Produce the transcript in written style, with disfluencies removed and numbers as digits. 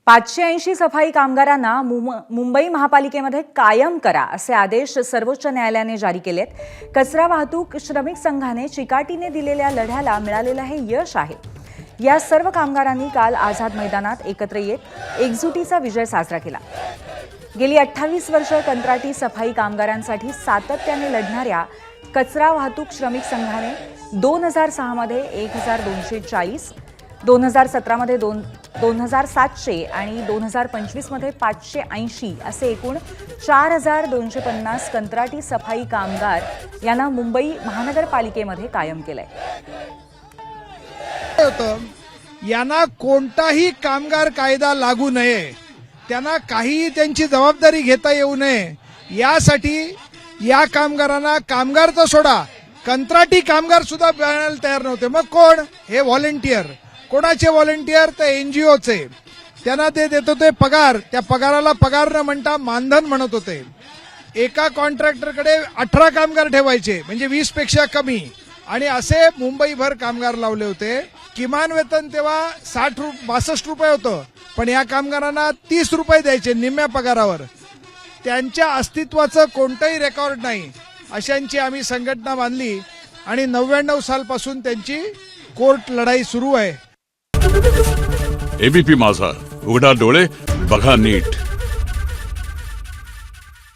580 सफाई कामगारांना मुंबई महापालिकेमध्ये कायम करा असे आदेश सर्वोच्च न्यायालयाने जारी केलेत। कचरा वाहतूक श्रमिक संघाने चिकाटीने दिलेल्या लढ्याला मिळालेले हे यश आहे। या सर्व कामगारांनी काल आझाद मैदानात एकत्र येत एकजुटीचा विजय साजरा केला। गेली 28 वर्ष कंत्राटी सफाई कामगारांसाठी सातत्याने लढणाऱ्या कचरा वाहतूक श्रमिक संघाने 2006 मध्ये 1240, 2017 मध्ये 2700 आणि 2025 मध्ये 580 असे एकूण 4250 कंत्राटी सफाई कामगार यांना मुंबई महानगरपालिकेमध्ये कायम केलंय। यांना कोणताही कामगार कायदा लागू नये, त्यांना काही त्यांची जबाबदारी घेता येऊ नये, यासाठी या कामगारांना कामगार तर सोडा, कंत्राटी कामगार सुद्धा मिळायला तयार नव्हते। मग कोण? हे व्हॉलंटियर। कोणाचे व्हॉलंटियर? तर एनजीओचे। त्यांना ते देत होते पगार, त्या पगाराला पगार न म्हणता मानधन म्हणत होते। एका कॉन्ट्रॅक्टरकडे 18 कामगार ठेवायचे, म्हणजे 20 पेक्षा कमी, आणि असे मुंबईभर कामगार लावले होते। किमान वेतन तेव्हा 62 रुपये होतं, पण या कामगारांना 30 रुपये द्यायचे निम्म्या पगारावर। त्यांच्या अस्तित्वाचं कोणतंही रेकॉर्ड नाही, अशांची आम्ही संघटना बांधली आणि 99 सालपासून त्यांची कोर्ट लढाई सुरू आहे। एबीपी माझा, उघडा डोळे बघा नीट।